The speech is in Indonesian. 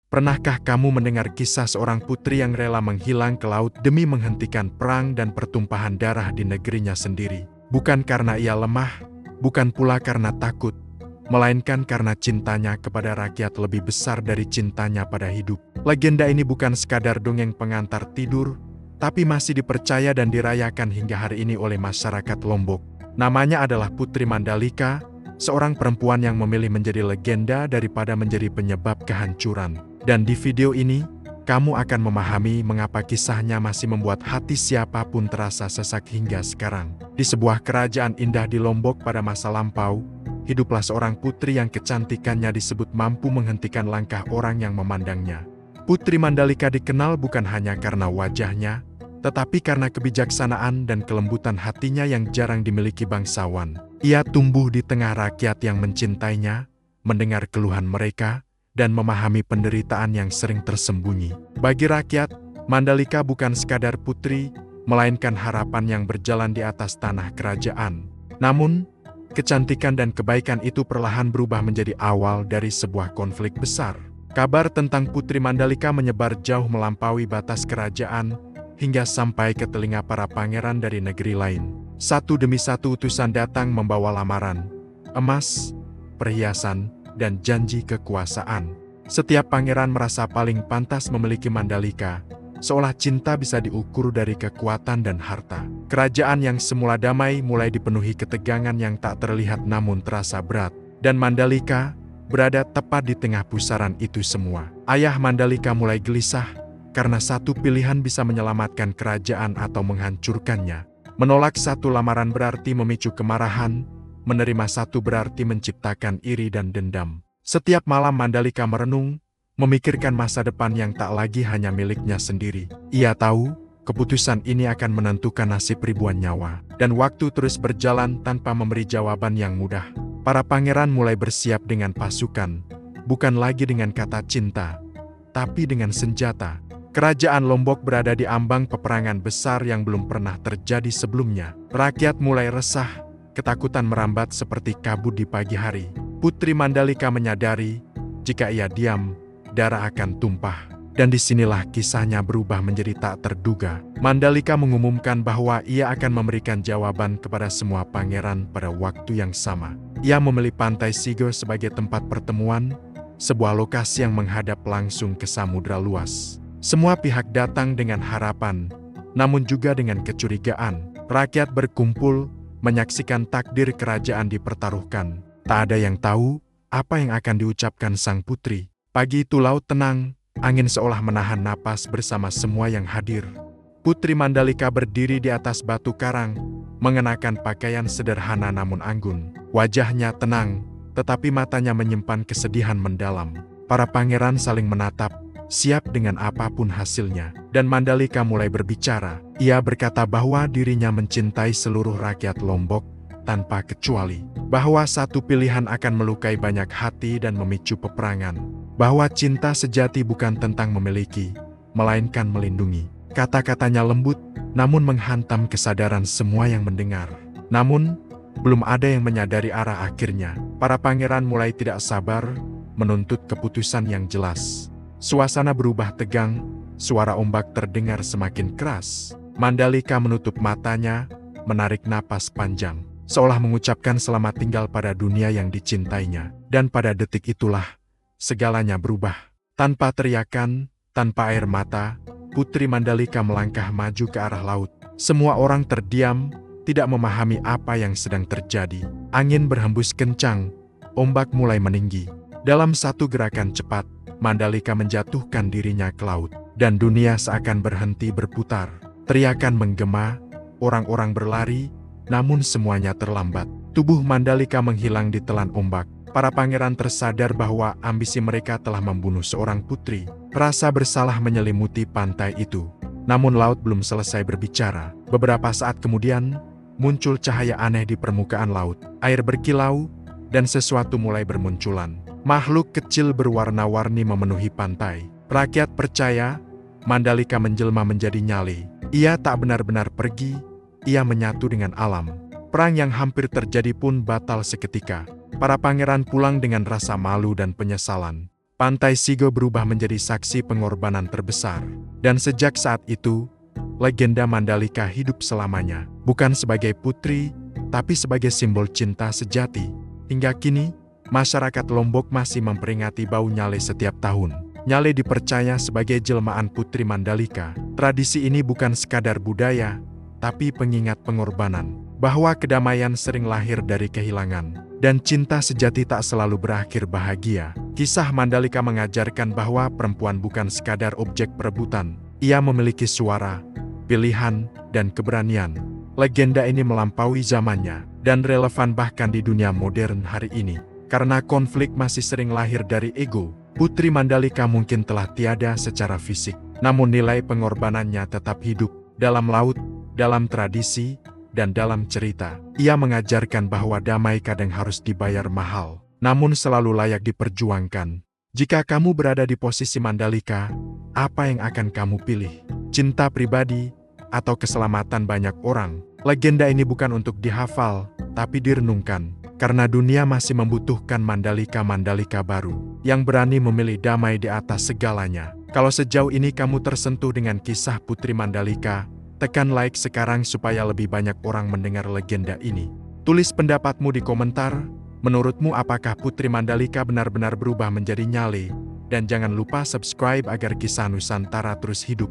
Pernahkah kamu mendengar kisah seorang putri yang rela menghilang ke laut demi menghentikan perang dan pertumpahan darah di negerinya sendiri? Bukan karena ia lemah, bukan pula karena takut, melainkan karena cintanya kepada rakyat lebih besar dari cintanya pada hidup. Legenda ini bukan sekadar dongeng pengantar tidur, tapi masih dipercaya dan dirayakan hingga hari ini oleh masyarakat Lombok. Namanya adalah Putri Mandalika, seorang perempuan yang memilih menjadi legenda daripada menjadi penyebab kehancuran. Dan di video ini, kamu akan memahami mengapa kisahnya masih membuat hati siapapun terasa sesak hingga sekarang. Di sebuah kerajaan indah di Lombok pada masa lampau, hiduplah seorang putri yang kecantikannya disebut mampu menghentikan langkah orang yang memandangnya. Putri Mandalika dikenal bukan hanya karena wajahnya, tetapi karena kebijaksanaan dan kelembutan hatinya yang jarang dimiliki bangsawan. Ia tumbuh di tengah rakyat yang mencintainya, mendengar keluhan mereka, dan memahami penderitaan yang sering tersembunyi. Bagi rakyat, Mandalika bukan sekadar putri, melainkan harapan yang berjalan di atas tanah kerajaan. Namun, kecantikan dan kebaikan itu perlahan berubah menjadi awal dari sebuah konflik besar. Kabar tentang Putri Mandalika menyebar jauh melampaui batas kerajaan, hingga sampai ke telinga para pangeran dari negeri lain. Satu demi satu utusan datang membawa lamaran, emas, perhiasan, dan janji kekuasaan. Setiap pangeran merasa paling pantas memiliki Mandalika, seolah cinta bisa diukur dari kekuatan dan harta. Kerajaan yang semula damai mulai dipenuhi ketegangan yang tak terlihat namun terasa berat. Dan Mandalika berada tepat di tengah pusaran itu semua. Ayah Mandalika mulai gelisah, karena satu pilihan bisa menyelamatkan kerajaan atau menghancurkannya. Menolak satu lamaran berarti memicu kemarahan, menerima satu berarti menciptakan iri dan dendam. Setiap malam Mandalika merenung, memikirkan masa depan yang tak lagi hanya miliknya sendiri. Ia tahu, keputusan ini akan menentukan nasib ribuan nyawa. Dan waktu terus berjalan tanpa memberi jawaban yang mudah. Para pangeran mulai bersiap dengan pasukan, bukan lagi dengan kata cinta, tapi dengan senjata. Kerajaan Lombok berada di ambang peperangan besar yang belum pernah terjadi sebelumnya. Rakyat mulai resah, ketakutan merambat seperti kabut di pagi hari. Putri Mandalika menyadari, jika ia diam, darah akan tumpah. Dan disinilah kisahnya berubah menjadi tak terduga. Mandalika mengumumkan bahwa ia akan memberikan jawaban kepada semua pangeran pada waktu yang sama. Ia memilih pantai Sigo sebagai tempat pertemuan, sebuah lokasi yang menghadap langsung ke samudra luas. Semua pihak datang dengan harapan, namun juga dengan kecurigaan. Rakyat berkumpul, menyaksikan takdir kerajaan dipertaruhkan. Tak ada yang tahu apa yang akan diucapkan sang putri. Pagi itu laut tenang, angin seolah menahan napas bersama semua yang hadir. Putri Mandalika berdiri di atas batu karang, mengenakan pakaian sederhana namun anggun. Wajahnya tenang, tetapi matanya menyimpan kesedihan mendalam. Para pangeran saling menatap, siap dengan apapun hasilnya. Dan Mandalika mulai berbicara. Ia berkata bahwa dirinya mencintai seluruh rakyat Lombok, tanpa kecuali. Bahwa satu pilihan akan melukai banyak hati dan memicu peperangan. Bahwa cinta sejati bukan tentang memiliki, melainkan melindungi. Kata-katanya lembut, namun menghantam kesadaran semua yang mendengar. Namun, belum ada yang menyadari arah akhirnya. Para pangeran mulai tidak sabar, menuntut keputusan yang jelas. Suasana berubah tegang, suara ombak terdengar semakin keras. Mandalika menutup matanya, menarik napas panjang, seolah mengucapkan selamat tinggal pada dunia yang dicintainya. Dan pada detik itulah, segalanya berubah. Tanpa teriakan, tanpa air mata, Putri Mandalika melangkah maju ke arah laut. Semua orang terdiam, tidak memahami apa yang sedang terjadi. Angin berhembus kencang, ombak mulai meninggi. Dalam satu gerakan cepat, Mandalika menjatuhkan dirinya ke laut. Dan dunia seakan berhenti berputar. Teriakan menggema, orang-orang berlari, namun semuanya terlambat. Tubuh Mandalika menghilang di telan ombak. Para pangeran tersadar bahwa ambisi mereka telah membunuh seorang putri. Rasa bersalah menyelimuti pantai itu. Namun laut belum selesai berbicara. Beberapa saat kemudian, muncul cahaya aneh di permukaan laut. Air berkilau, dan sesuatu mulai bermunculan. Makhluk kecil berwarna-warni memenuhi pantai. Rakyat percaya, Mandalika menjelma menjadi nyali. Ia tak benar-benar pergi, ia menyatu dengan alam. Perang yang hampir terjadi pun batal seketika. Para pangeran pulang dengan rasa malu dan penyesalan. Pantai Sigo berubah menjadi saksi pengorbanan terbesar. Dan sejak saat itu, legenda Mandalika hidup selamanya, bukan sebagai putri, tapi sebagai simbol cinta sejati. Hingga kini, masyarakat Lombok masih memperingati Bau Nyale setiap tahun. Nyale dipercaya sebagai jelmaan Putri Mandalika. Tradisi ini bukan sekadar budaya, tapi pengingat pengorbanan, bahwa kedamaian sering lahir dari kehilangan, dan cinta sejati tak selalu berakhir bahagia. Kisah Mandalika mengajarkan bahwa perempuan bukan sekadar objek perebutan. Ia memiliki suara, pilihan, dan keberanian. Legenda ini melampaui zamannya, dan relevan bahkan di dunia modern hari ini. Karena konflik masih sering lahir dari ego, Putri Mandalika mungkin telah tiada secara fisik, namun nilai pengorbanannya tetap hidup dalam laut, dalam tradisi, dan dalam cerita. Ia mengajarkan bahwa damai kadang harus dibayar mahal, namun selalu layak diperjuangkan. Jika kamu berada di posisi Mandalika, apa yang akan kamu pilih? Cinta pribadi atau keselamatan banyak orang? Legenda ini bukan untuk dihafal, tapi direnungkan. Karena dunia masih membutuhkan Mandalika-Mandalika baru, yang berani memilih damai di atas segalanya. Kalau sejauh ini kamu tersentuh dengan kisah Putri Mandalika, tekan like sekarang supaya lebih banyak orang mendengar legenda ini. Tulis pendapatmu di komentar, menurutmu apakah Putri Mandalika benar-benar berubah menjadi Nyale? Dan jangan lupa subscribe agar kisah Nusantara terus hidup.